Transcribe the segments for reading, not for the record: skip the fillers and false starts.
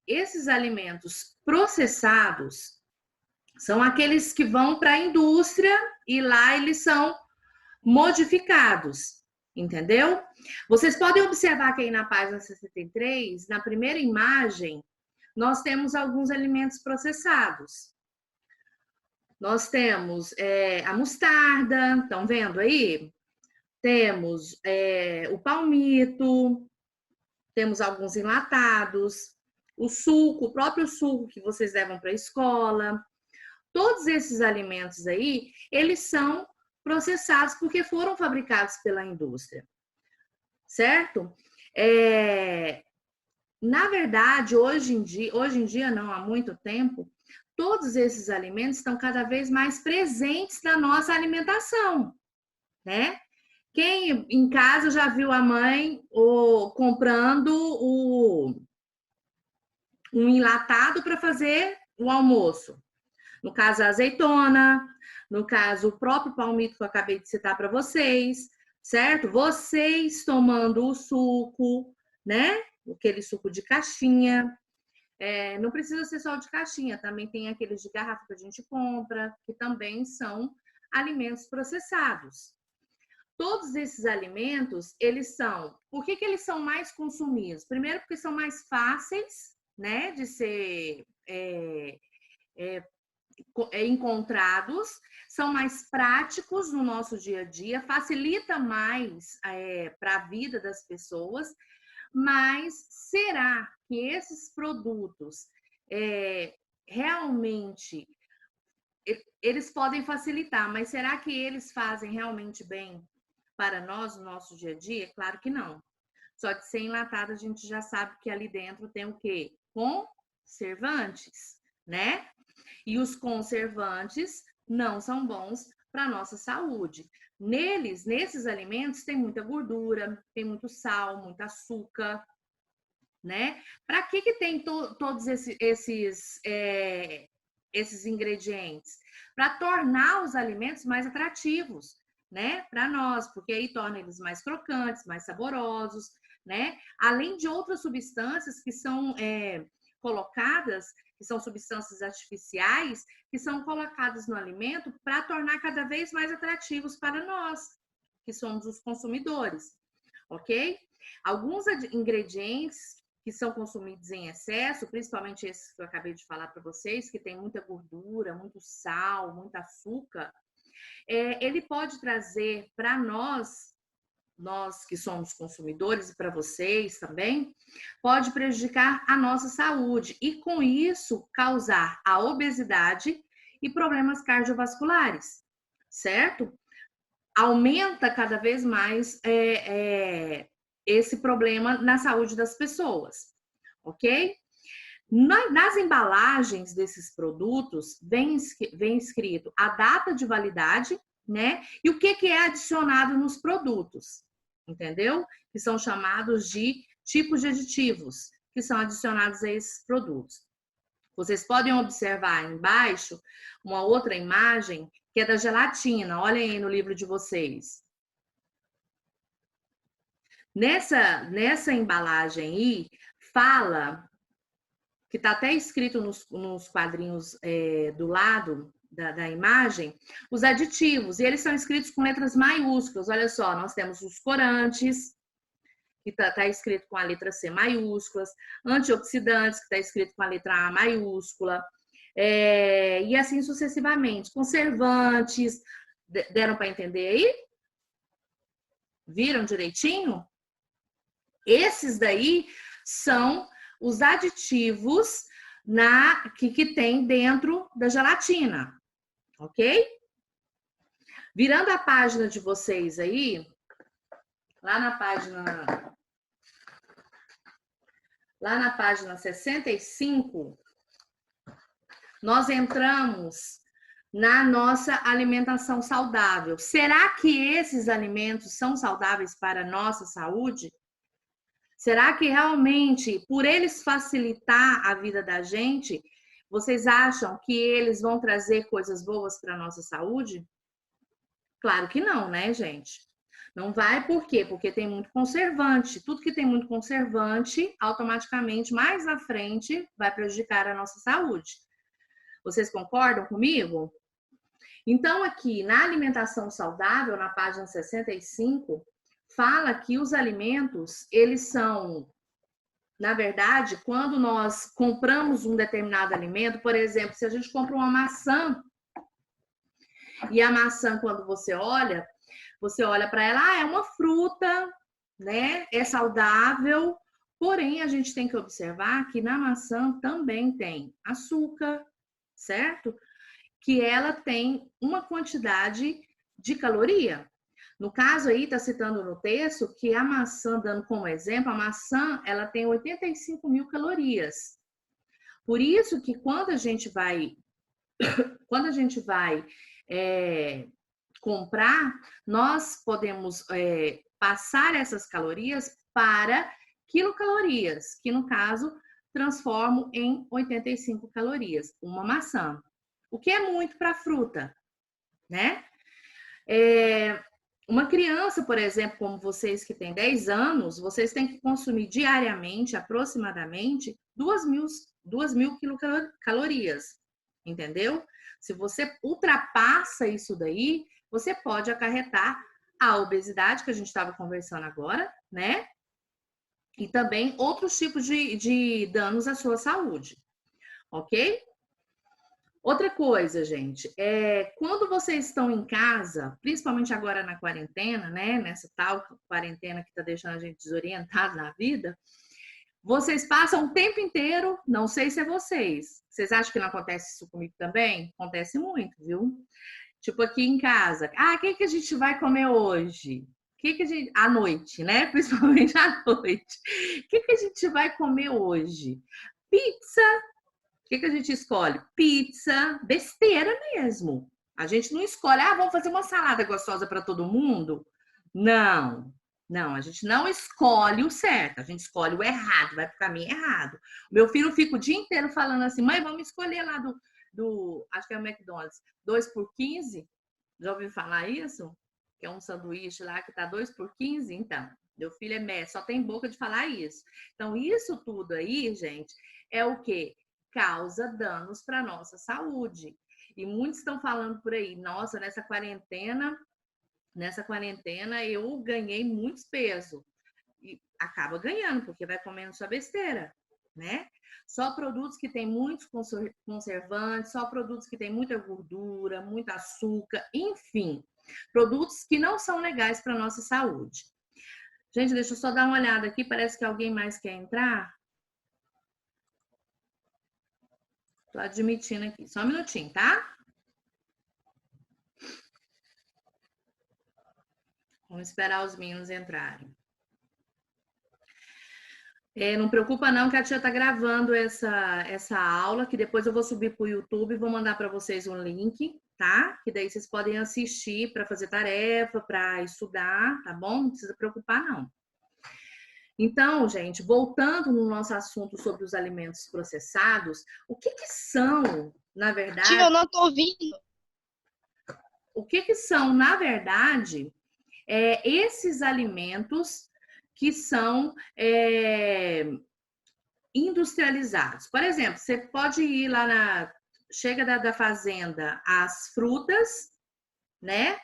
esses alimentos processados são aqueles que vão para a indústria e lá eles são modificados, entendeu? Vocês podem observar que aí na página 63, na primeira imagem, nós temos alguns alimentos processados. Nós temos a mostarda, estão vendo aí? Temos o palmito, temos alguns enlatados, o suco, o próprio suco que vocês levam para a escola. Todos esses alimentos aí, eles são processados porque foram fabricados pela indústria, certo? Na verdade, hoje em dia não, há muito tempo, todos esses alimentos estão cada vez mais presentes na nossa alimentação, né? Quem em casa já viu a mãe comprando um enlatado para fazer o almoço? No caso, a azeitona, no caso, o próprio palmito que eu acabei de citar para vocês, certo? Vocês tomando o suco, né? Aquele suco de caixinha. Não precisa ser só o de caixinha, também tem aqueles de garrafa que a gente compra, que também são alimentos processados. Todos esses alimentos, eles são... Por que eles são mais consumidos? Primeiro, porque são mais fáceis, né, de ser encontrados, são mais práticos no nosso dia a dia, facilita mais para a vida das pessoas, mas será que esses produtos realmente eles podem facilitar, mas será que eles fazem realmente bem para nós no nosso dia a dia? Claro que não. Só de ser enlatado a gente já sabe que ali dentro tem o quê? Conservantes, né? E os conservantes não são bons para a nossa saúde. Nesses alimentos, tem muita gordura, tem muito sal, muito açúcar, né? Para que tem todos esses ingredientes? Para tornar os alimentos mais atrativos, né? Para nós, porque aí torna eles mais crocantes, mais saborosos, né? Além de outras substâncias que são colocadas, que são substâncias artificiais, que são colocadas no alimento para tornar cada vez mais atrativos para nós, que somos os consumidores, ok? Alguns ingredientes que são consumidos em excesso, principalmente esses que eu acabei de falar para vocês, que tem muita gordura, muito sal, muito açúcar, ele pode trazer para nós que somos consumidores, e para vocês também, pode prejudicar a nossa saúde e, com isso, causar a obesidade e problemas cardiovasculares, certo? Aumenta cada vez mais esse problema na saúde das pessoas, ok? Nas embalagens desses produtos, vem escrito a data de validade, né? E o que é adicionado nos produtos, entendeu? Que são chamados de tipos de aditivos, que são adicionados a esses produtos. Vocês podem observar embaixo uma outra imagem, que é da gelatina. Olhem aí no livro de vocês. Nessa embalagem aí, fala, que está até escrito nos quadrinhos do lado da imagem, os aditivos, e eles são escritos com letras maiúsculas. Olha só, nós temos os corantes, que está escrito com a letra C maiúsculas, antioxidantes, que está escrito com a letra A maiúscula, e assim sucessivamente. Conservantes, deram para entender aí? Viram direitinho? Esses daí são os aditivos que tem dentro da gelatina, ok? Virando a página de vocês aí, lá na página 65, nós entramos na nossa alimentação saudável. Será que esses alimentos são saudáveis para a nossa saúde? Será que realmente, por eles facilitar a vida da gente, vocês acham que eles vão trazer coisas boas para a nossa saúde? Claro que não, né, gente? Não vai por quê? Porque tem muito conservante. Tudo que tem muito conservante, automaticamente, mais à frente, vai prejudicar a nossa saúde. Vocês concordam comigo? Então, aqui na alimentação saudável, na página 65, fala que os alimentos, eles são, na verdade, quando nós compramos um determinado alimento, por exemplo, se a gente compra uma maçã, e a maçã, quando você olha para ela, é uma fruta, né? É saudável, porém a gente tem que observar que na maçã também tem açúcar, certo? Que ela tem uma quantidade de caloria. No caso aí, está citando no texto que a maçã, dando como exemplo, a maçã, ela tem 85 mil calorias. Por isso que quando a gente vai comprar, nós podemos passar essas calorias para quilocalorias, que no caso transformam em 85 calorias, uma maçã. O que é muito para fruta, né? Uma criança, por exemplo, como vocês que têm 10 anos, vocês têm que consumir diariamente, aproximadamente, 2.000 quilocalorias, entendeu? Se você ultrapassa isso daí, você pode acarretar a obesidade, que a gente estava conversando agora, né? E também outros tipos de danos à sua saúde, ok? Outra coisa, gente, quando vocês estão em casa, principalmente agora na quarentena, né? Nessa tal quarentena que está deixando a gente desorientado na vida, vocês passam o tempo inteiro, não sei se é vocês acham que não acontece isso comigo também? Acontece muito, viu? Tipo aqui em casa, o que a gente vai comer hoje? À noite, né? Principalmente à noite. O que a gente vai comer hoje? Pizza. O que a gente escolhe? Pizza, besteira mesmo. A gente não escolhe, vamos fazer uma salada gostosa para todo mundo? Não, a gente não escolhe o certo, a gente escolhe o errado, vai para o caminho errado. Meu filho fica o dia inteiro falando assim, mãe, vamos escolher lá acho que é o McDonald's, 2 por 15. Já ouviu falar isso? Que é um sanduíche lá que tá 2 por 15? Então, meu filho é mestre, só tem boca de falar isso. Então, isso tudo aí, gente, é o quê? Causa danos para nossa saúde. E muitos estão falando por aí, nossa, nessa quarentena eu ganhei muitos peso. E acaba ganhando, porque vai comendo sua besteira, né? Só produtos que têm muitos conservantes, só produtos que têm muita gordura, muito açúcar, enfim, produtos que não são legais para nossa saúde. Gente, deixa eu só dar uma olhada aqui, parece que alguém mais quer entrar. Tô admitindo aqui, só um minutinho, tá? Vamos esperar os meninos entrarem. Não preocupa não que a tia tá gravando essa aula, que depois eu vou subir para o YouTube e vou mandar para vocês um link, tá? Que daí vocês podem assistir para fazer tarefa, para estudar, tá bom? Não precisa preocupar não. Então, gente, voltando no nosso assunto sobre os alimentos processados, o que são, na verdade... Tia, eu não tô ouvindo. O que são, na verdade, esses alimentos que são industrializados. Por exemplo, você pode ir lá chega da fazenda as frutas, né?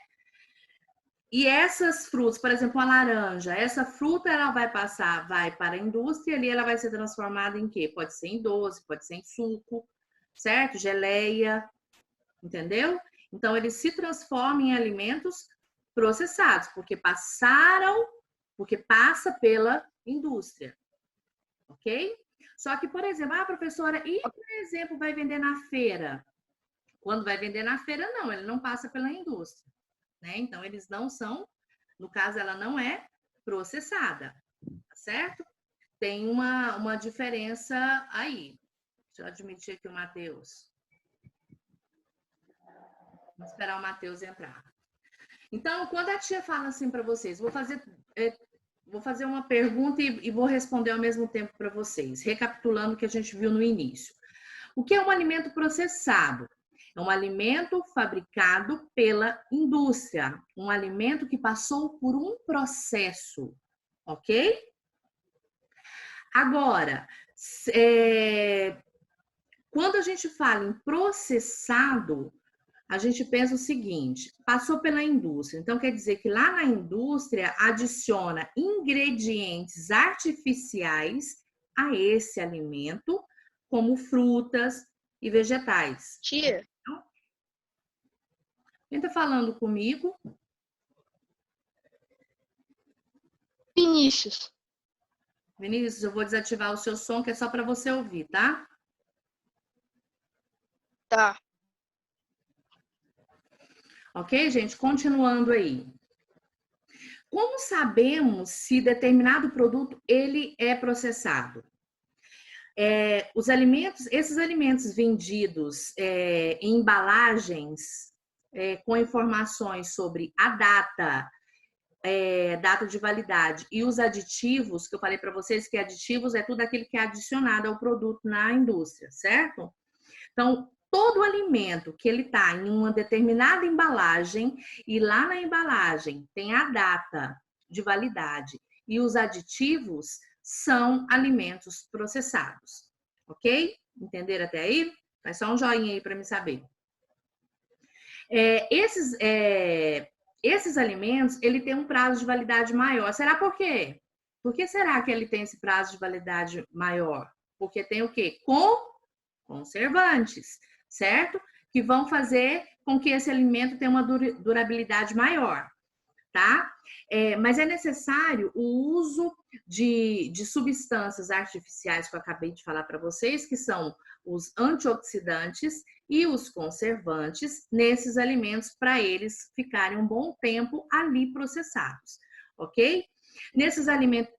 E essas frutas, por exemplo, a laranja, essa fruta ela vai para a indústria, ali ela vai ser transformada em quê? Pode ser em doce, pode ser em suco, certo? Geleia, entendeu? Então, eles se transformam em alimentos processados, porque passa pela indústria, ok? Só que, por exemplo, professora, por exemplo, vai vender na feira? Quando vai vender na feira, não, ele não passa pela indústria, né? Então, eles não são, no caso, ela não é processada, tá certo? Tem uma diferença aí. Deixa eu admitir aqui o Matheus. Vamos esperar o Matheus entrar. Então, quando a tia fala assim para vocês, vou fazer uma pergunta e vou responder ao mesmo tempo para vocês, recapitulando o que a gente viu no início. O que é um alimento processado? É um alimento fabricado pela indústria, um alimento que passou por um processo, ok? Agora, quando a gente fala em processado, a gente pensa o seguinte: passou pela indústria. Então, quer dizer que lá na indústria adiciona ingredientes artificiais a esse alimento, como frutas e vegetais. Tia, Quem está falando comigo? Vinícius. Vinícius, eu vou desativar o seu som, que é só para você ouvir, tá? Tá. Ok, gente? Continuando aí. Como sabemos se determinado produto ele é processado? Esses alimentos vendidos em embalagens com informações sobre a data, data de validade e os aditivos, que eu falei para vocês que aditivos é tudo aquilo que é adicionado ao produto na indústria, certo? Então, todo alimento que ele está em uma determinada embalagem e lá na embalagem tem a data de validade e os aditivos são alimentos processados, ok? Entenderam até aí? Faz só um joinha aí para me saber. Esses alimentos, ele tem um prazo de validade maior. Será por quê? Por que será que ele tem esse prazo de validade maior? Porque tem o quê? Conservantes, certo? Que vão fazer com que esse alimento tenha uma durabilidade maior, tá? Mas é necessário o uso de substâncias artificiais que eu acabei de falar para vocês, que são os antioxidantes e os conservantes nesses alimentos para eles ficarem um bom tempo ali processados, ok? Nesses alimentos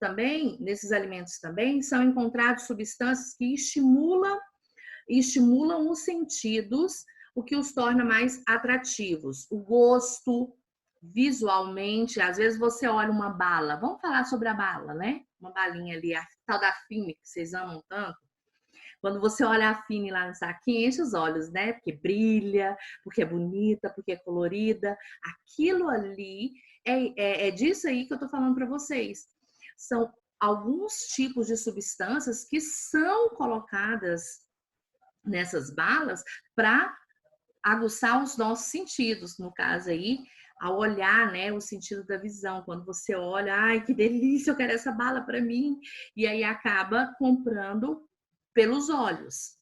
também são encontrados substâncias que estimulam os sentidos, o que os torna mais atrativos. O gosto, visualmente, às vezes você olha uma bala, vamos falar sobre a bala, né? Uma balinha ali, a tal da Fine, que vocês amam tanto. Quando você olha a Fine lá no saquinho, enche os olhos, né? Porque brilha, porque é bonita, porque é colorida. Aquilo ali é disso aí que eu tô falando para vocês. São alguns tipos de substâncias que são colocadas nessas balas para aguçar os nossos sentidos, no caso aí, ao olhar, né, o sentido da visão. Quando você olha, ai, que delícia, eu quero essa bala para mim, e aí acaba comprando pelos olhos.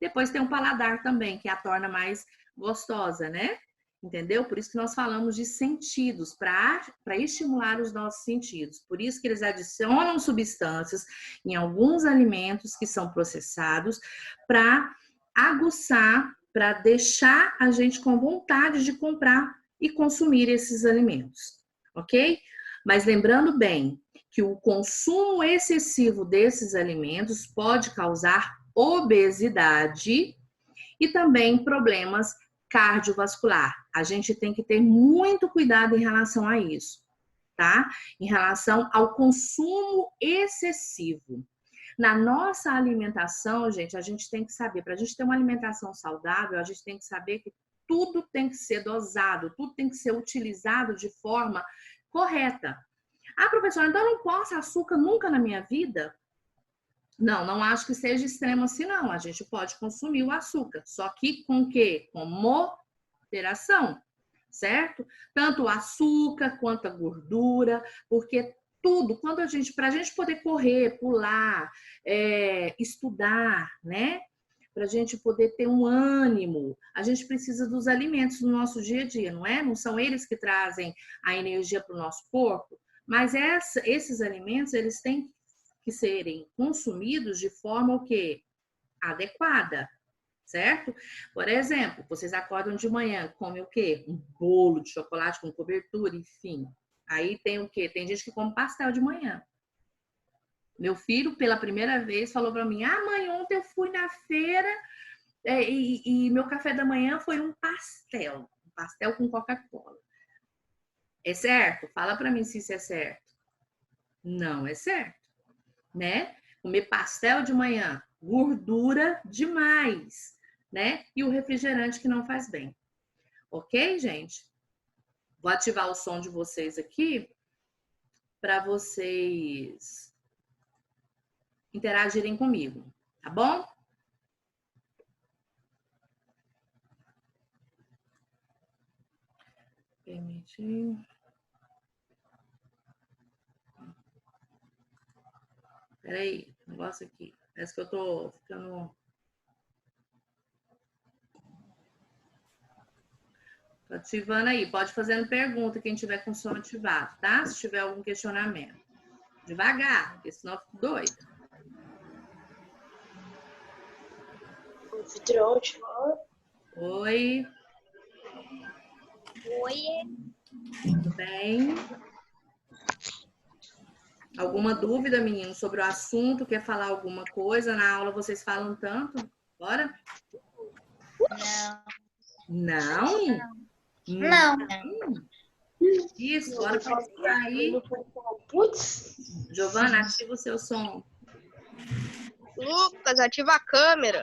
Depois tem o paladar também, que a torna mais gostosa, né? Entendeu? Por isso que nós falamos de sentidos, para estimular os nossos sentidos. Por isso que eles adicionam substâncias em alguns alimentos que são processados para aguçar, para deixar a gente com vontade de comprar e consumir esses alimentos, ok? Mas lembrando bem que o consumo excessivo desses alimentos pode causar obesidade e também problemas cardiovascular. A gente tem que ter muito cuidado em relação a isso, tá? Em relação ao consumo excessivo. Na nossa alimentação, gente, a gente tem que saber, para a gente ter uma alimentação saudável, a gente tem que saber que tudo tem que ser dosado, tudo tem que ser utilizado de forma correta. Ah, professora, então eu não posso açúcar nunca na minha vida? Não, não acho que seja extremo assim, não. A gente pode consumir o açúcar, só que com o quê? Com moderação, certo? Tanto o açúcar quanto a gordura, porque tudo, para a gente poder correr, pular, estudar, né? Para a gente poder ter um ânimo, a gente precisa dos alimentos no nosso dia a dia, não é? Não são eles que trazem a energia para o nosso corpo, mas esses alimentos, eles têm que serem consumidos de forma o quê? Adequada, certo? Por exemplo, vocês acordam de manhã, comem o quê? Um bolo de chocolate com cobertura, enfim. Aí tem o quê? Tem gente que come pastel de manhã. Meu filho, pela primeira vez, falou para mim: ah, mãe, ontem eu fui na feira e meu café da manhã foi um pastel com Coca-Cola. É certo? Fala para mim se isso é certo. Não é certo, né? Comer pastel de manhã, gordura demais, né? E o refrigerante que não faz bem. Ok, gente? Vou ativar o som de vocês aqui para vocês interagirem comigo, tá bom? Permitir. Peraí, negócio aqui. Parece que eu tô ficando. Tô ativando aí. Pode fazendo pergunta quem tiver com som ativado, tá? Se tiver algum questionamento. Devagar, porque senão eu fico doida. Anfitrião, Oi, Oi, tudo bem? Alguma dúvida, menino, sobre o assunto? Quer falar alguma coisa? Na aula vocês falam tanto? Bora? não. Não? Não. Isso, bora participar aí. Putz. Giovana, ativa o seu som. Lucas, ativa a câmera.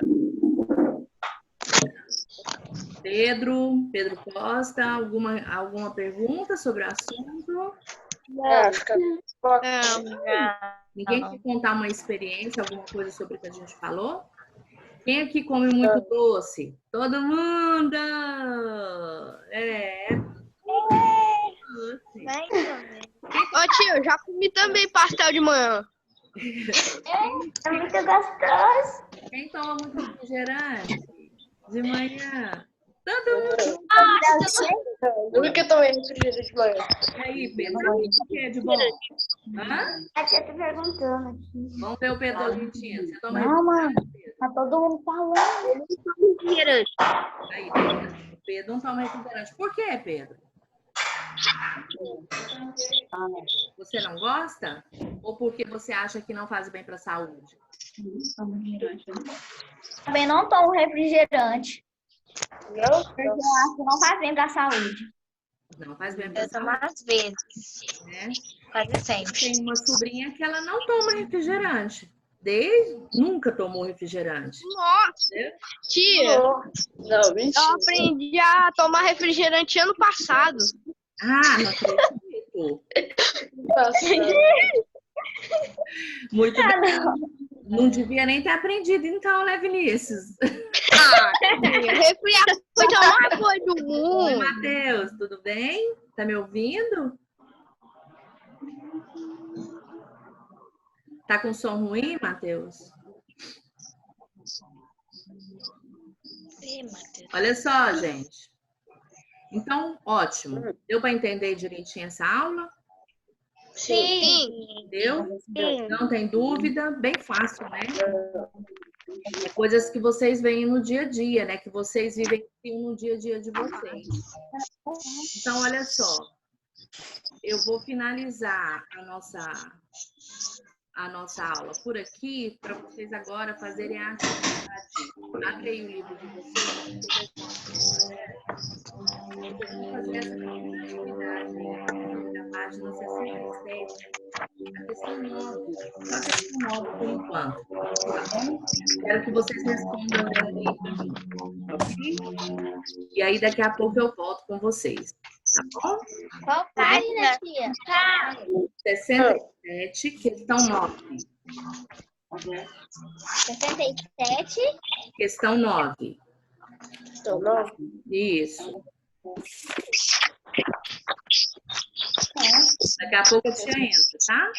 Pedro Costa, alguma pergunta sobre o assunto? Fica... Ninguém quer contar uma experiência, alguma coisa sobre o que a gente falou? Quem aqui come muito doce? Todo mundo! Doce. Ô tio, eu já comi também pastel de manhã. É muito gostoso. Quem toma muito refrigerante de manhã? Todo mundo. Eu nunca tomei refrigerante de manhã. E aí, Pedro, o que é de bom? Hã? A tia tá perguntando aqui. Vamos ver o Pedro Valentina. Você toma Não, mano. refrigerante, Pedro? Tá todo mundo falando. Aí, Pedro. Pedro não toma refrigerante. Por quê, Pedro? Você não gosta? Ou porque você acha que não faz bem para a saúde? Também não tomo refrigerante. Não? Porque eu acho que não faz bem pra saúde. Não faz bem para a Eu tomo saúde, às vezes, né? quase sempre. Tem uma sobrinha que ela não toma refrigerante. Nunca tomou refrigerante. Nossa, tia, Não, mentira. eu aprendi a tomar refrigerante ano passado. Ah, não acredito. Muito bem. Não devia nem ter aprendido, então, né, Vinícius? Ah, refri é a coisa mais boa do Oi, mundo. Matheus, tudo bem? Tá me ouvindo? Tá com som ruim, Matheus? Olha só, gente. Então, ótimo. Deu para entender direitinho essa aula? Sim. Deu? Sim. Não tem dúvida? Bem fácil, né? É coisas que vocês veem no dia a dia, né? Que vocês vivenciam no dia a dia de vocês. Então, olha só. Eu vou finalizar a nossa aula por aqui, para vocês agora fazerem a atividade. Abre aí o livro de vocês. Vocês vão fazer essa atividade aí, da página 67, a questão 9. Só a questão 9 por enquanto. Tá bom? Quero que vocês respondam ela aí para mim. Ok? E aí, daqui a pouco eu volto com vocês. Tá bom? Qual página, tia? 67, questão 9. 67. Questão 9. Então, não. Isso. Daqui a pouco a tia entra, tá?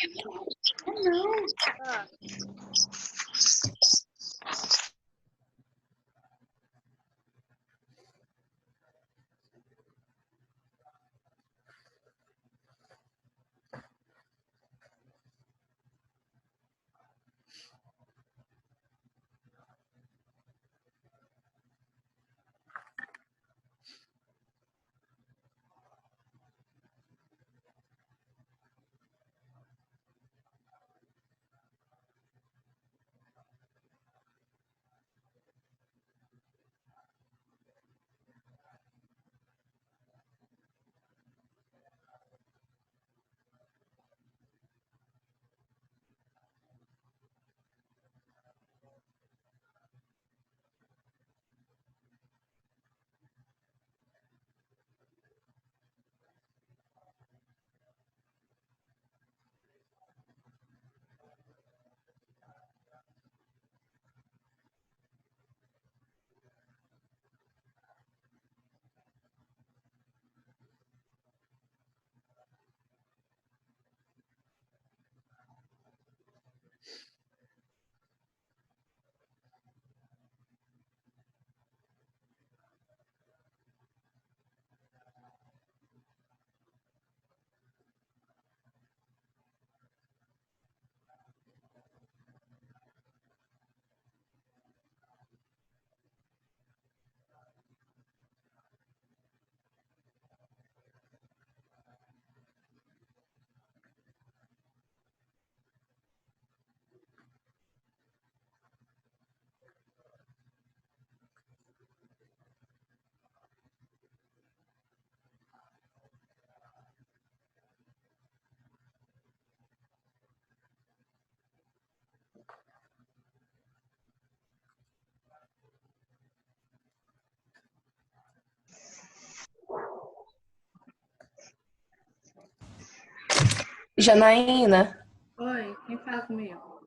Janaína, Oi, quem fala comigo?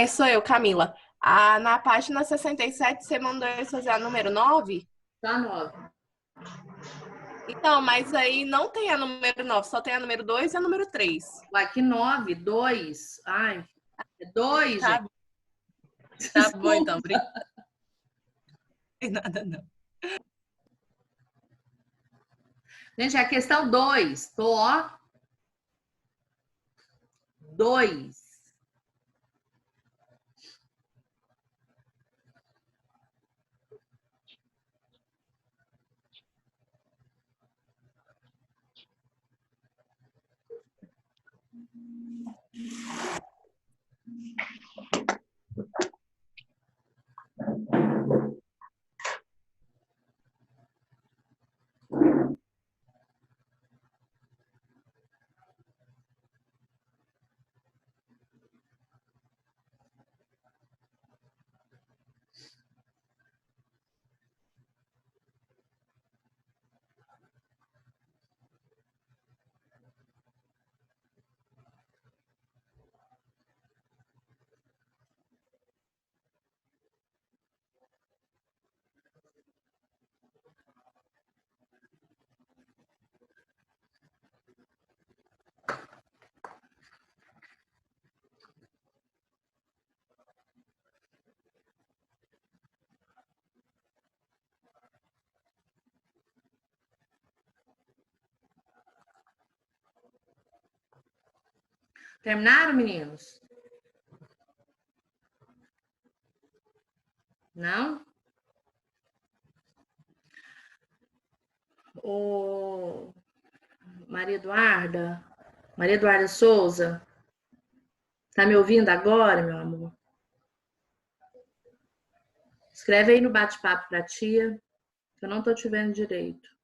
sou eu, Camila. Na página 67, você mandou eu fazer a número 9. Só 9. Então, mas aí não tem a número 9, só tem a número 2 e a número 3. Uai, que 9? 2. Ai, é 2, Tá, gente. tá bom, então. Obrigada. Não tem nada, não. Gente, é a questão 2. Tô, ó. 2. Terminaram, meninos? Não? Ô, Maria Eduarda Souza, tá me ouvindo agora, meu amor? Escreve aí no bate-papo pra tia, que eu não tô te vendo direito.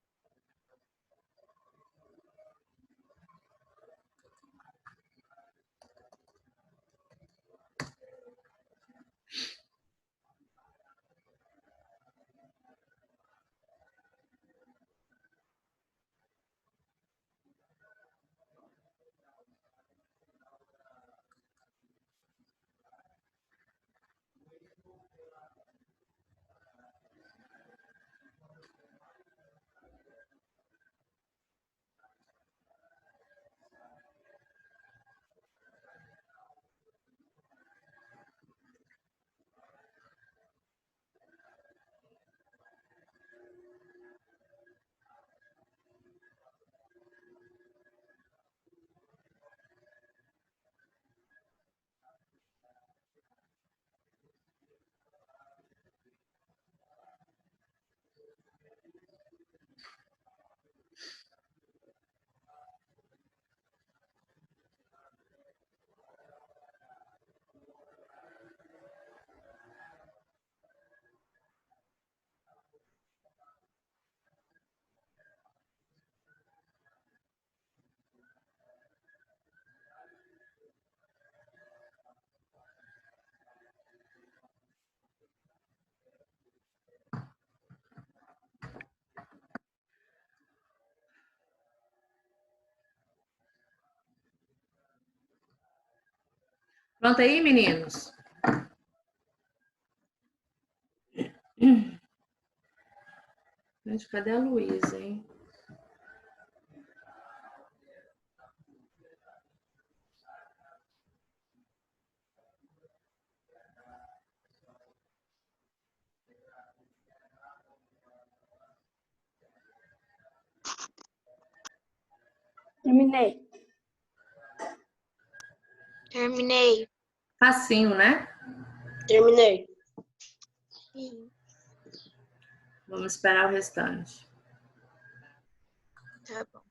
Pronto aí, meninos? Gente, cadê a Luísa, hein? Terminei. Terminei. Facinho, né? Terminei. Sim, Vamos esperar o restante. tá bom.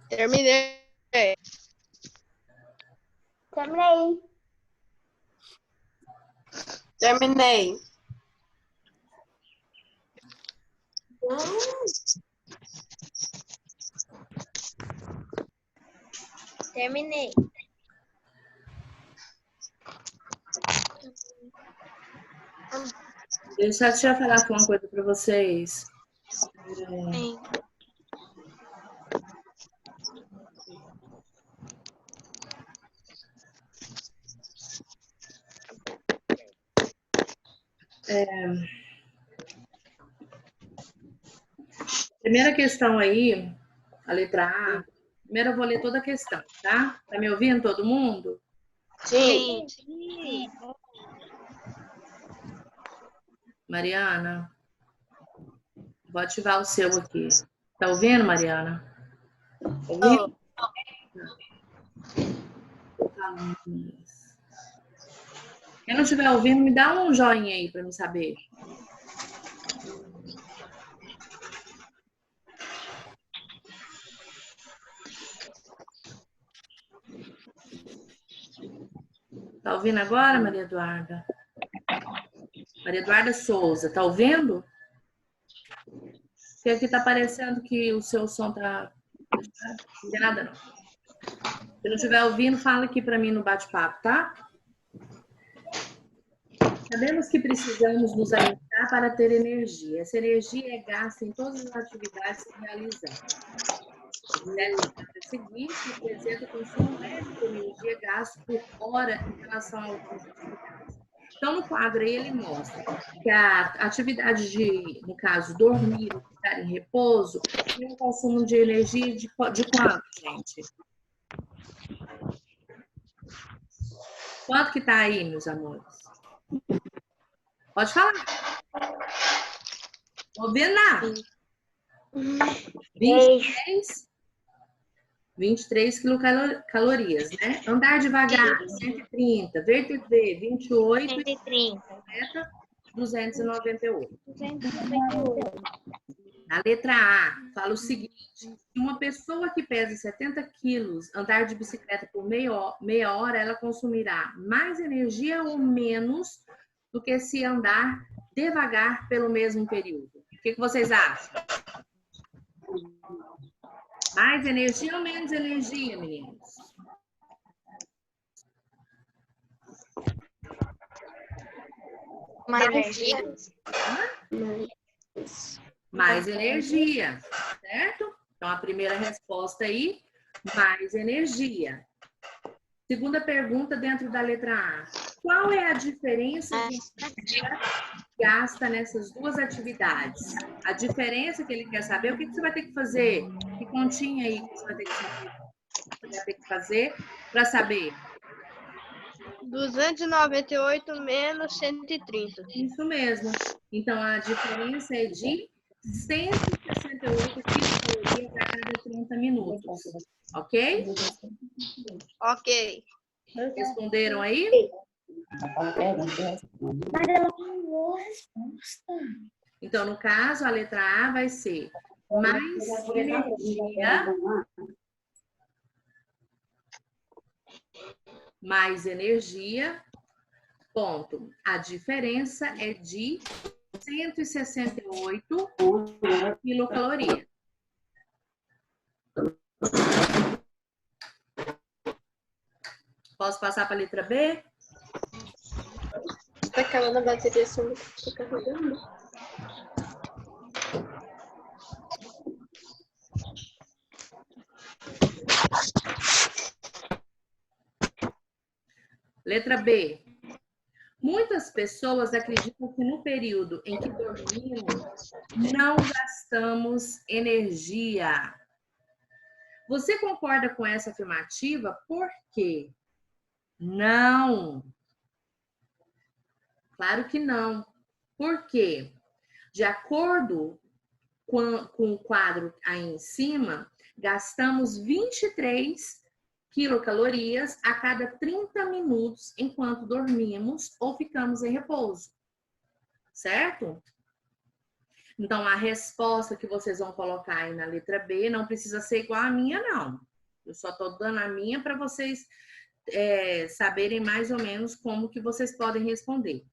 Terminei. Terminei. Terminei. Terminei. Deixa eu falar uma coisa para vocês. Sim. Primeira questão aí, a letra A. Primeiro eu vou ler toda a questão, tá? Tá me ouvindo todo mundo? Sim. Mariana, vou ativar o seu aqui. Tá ouvindo, Mariana? Ouvindo? Quem não estiver ouvindo, me dá um joinha aí para me saber. Tá ouvindo agora, Maria Eduarda? Maria Eduarda Souza, tá ouvindo? Porque aqui tá parecendo que o seu som tá... Não tem nada, não. Se não estiver ouvindo, fala aqui para mim no bate-papo, tá? Sabemos que precisamos nos alimentar para ter energia. Essa energia é gasta em todas as atividades que realizamos. A seguinte representa o consumo médio de energia gasto por hora em relação a outras atividades. Então, no quadro aí, ele mostra que a atividade de, no caso, dormir, ficar em repouso, tem um consumo de energia de quanto, gente? Quanto que tá aí, meus amores? Pode falar. Ouvindo nada. 23 quilocalorias, né? Andar devagar, 130. VTV, 28. 130. 298. A letra A fala o seguinte: se uma pessoa que pesa 70 quilos andar de bicicleta por meia hora, ela consumirá mais energia ou menos do que se andar devagar pelo mesmo período. O que vocês acham? Mais energia ou menos energia, meninos? Mais energia. Mais energia, certo? Então, a primeira resposta aí, mais energia. Segunda pergunta dentro da letra A. Qual é a diferença de energia gasta nessas duas atividades? A diferença que ele quer saber, o que você vai ter que fazer? Que continha aí que você vai ter que fazer para saber? 298 menos 130. Isso mesmo. Então, a diferença é de 168 quilocalorias a cada 30 minutos. Ok? Ok. Responderam aí? Mas ela falou a resposta. Então, no caso, a letra A vai ser mais energia. Mais energia, ponto. A diferença é de 168 quilocalorias. Posso passar para a letra B? Tá acabando a bateria, só não tô carregando. Letra B. Muitas pessoas acreditam que no período em que dormimos, não gastamos energia. Você concorda com essa afirmativa? Por quê? Não. Claro que não. Por quê? De acordo com o quadro aí em cima, gastamos 23 quilocalorias a cada 30 minutos enquanto dormimos ou ficamos em repouso. Certo? Então, a resposta que vocês vão colocar aí na letra B não precisa ser igual à minha, não. Eu só estou dando a minha para vocês saberem mais ou menos como que vocês podem responder.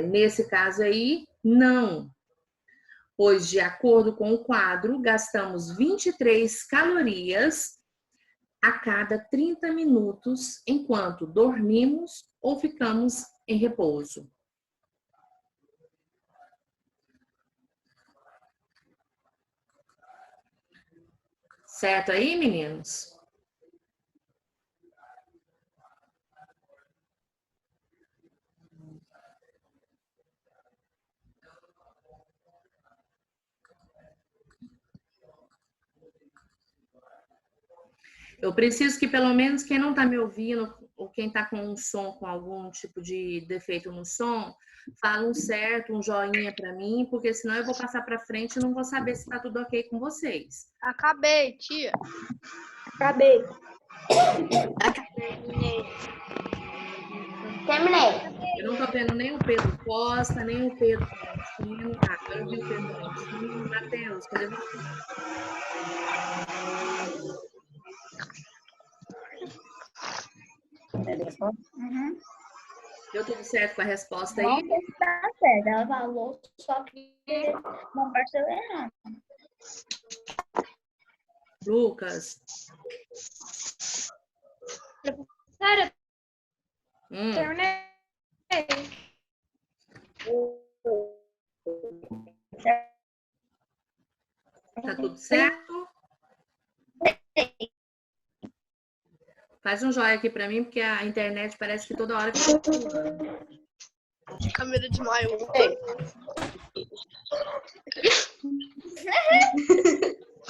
Nesse caso aí, não. Pois, de acordo com o quadro, gastamos 23 calorias a cada 30 minutos enquanto dormimos ou ficamos em repouso. certo aí, meninos? Eu preciso que pelo menos quem não está me ouvindo ou quem está com um som com algum tipo de defeito no som, fala um certo, um joinha para mim, porque senão eu vou passar para frente e não vou saber se está tudo ok com vocês. Acabei, tia. Acabei. Terminei. Eu não estou vendo nem o Pedro Costa, nem o Pedro Valentino. Ah, agora eu vi o Pedro Valentino. Matheus, cadê você? Uhum. Deu tudo certo com a resposta Não aí? sei se tá certo. Ela falou, só que não pareceu errado. Lucas? Sério, Hum, terminei. tá tudo certo? Faz um joinha aqui para mim, porque a internet parece que toda hora que A câmera desmaiou.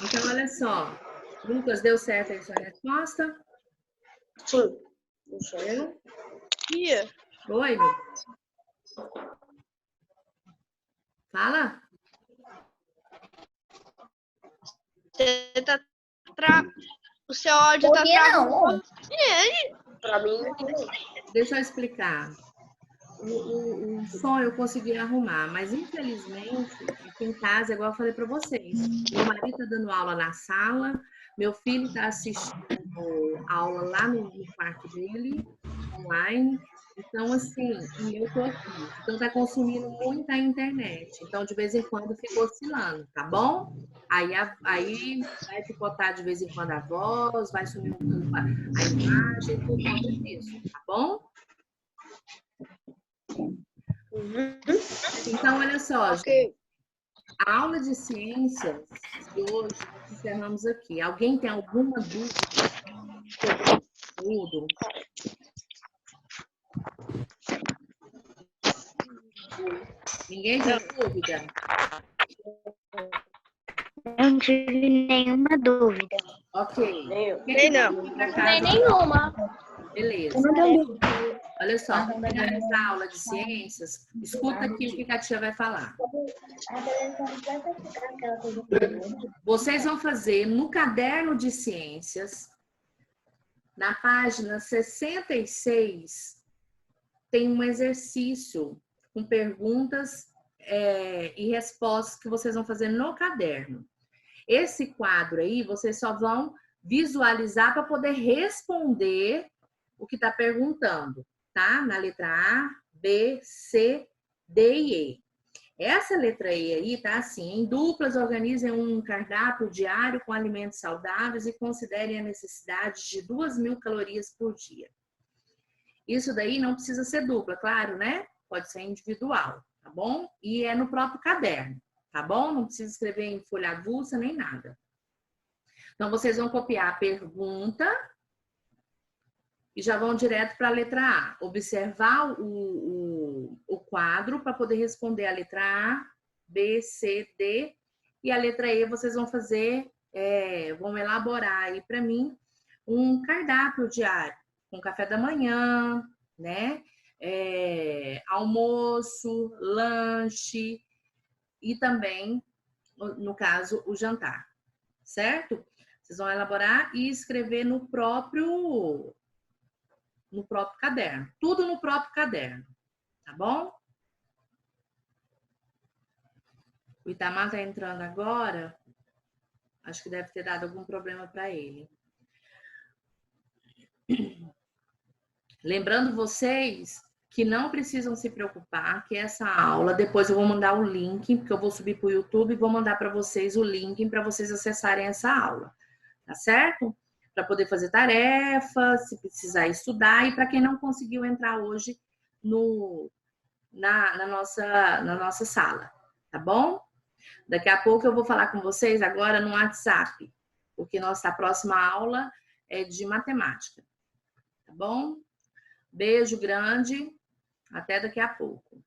Então, olha só. Lucas, deu certo aí sua resposta? Sim. Não sou eu? Tia, Oi, meu. Fala. você tá o seu áudio tá Ouvi travando. não. Pra mim, Deixa eu explicar. O som eu consegui arrumar, mas infelizmente aqui em casa, igual eu falei para vocês, meu marido está dando aula na sala, meu filho está assistindo aula lá no quarto dele, online. Então, assim, e eu tô aqui. Então, tá consumindo muita internet. Então, de vez em quando fica oscilando, tá bom? Aí vai picotar de vez em quando a voz, vai sumir um pouco a imagem por conta disso, tá bom? Então, olha só, gente, a aula de ciências de hoje nós encerramos aqui. Alguém tem alguma dúvida sobre o conteúdo? Ninguém tem dúvida? Não tive nenhuma dúvida. Ok. nem eu. Nem não. Pra casa, Nenhuma. beleza. Eu não tenho dúvida. Olha só, para finalizar a aula de ciências, escuta aqui o que a tia vai falar. A televisão vai ficar aquela coisa toda. Vocês vão fazer no caderno de ciências, na página 66, tem um exercício com perguntas e respostas que vocês vão fazer no caderno. Esse quadro aí, vocês só vão visualizar para poder responder o que está perguntando, tá? Na letra A, B, C, D e E. Essa letra E aí tá assim: em duplas, organizem um cardápio diário com alimentos saudáveis e considerem a necessidade de 2.000 calorias por dia. Isso daí não precisa ser dupla, claro, né? Pode ser individual, tá bom? E é no próprio caderno, tá bom? Não precisa escrever em folha avulsa nem nada. Então, vocês vão copiar a pergunta e já vão direto para a letra A. Observar o quadro para poder responder a letra A, B, C, D. E a letra E vocês vão fazer, vão elaborar aí para mim um cardápio diário, com café da manhã, né? Almoço, lanche e também, no caso, o jantar, certo? Vocês vão elaborar e escrever no próprio caderno. Tudo no próprio caderno, tá bom? O Itamar tá entrando agora. Acho que deve ter dado algum problema para ele. Lembrando vocês que não precisam se preocupar, que essa aula, depois eu vou mandar o link, porque eu vou subir para o YouTube e vou mandar para vocês o link para vocês acessarem essa aula, tá certo? Para poder fazer tarefa, se precisar estudar, e para quem não conseguiu entrar hoje na nossa sala, tá bom? Daqui a pouco eu vou falar com vocês agora no WhatsApp, porque nossa próxima aula é de matemática. Tá bom? Beijo grande. Até daqui a pouco.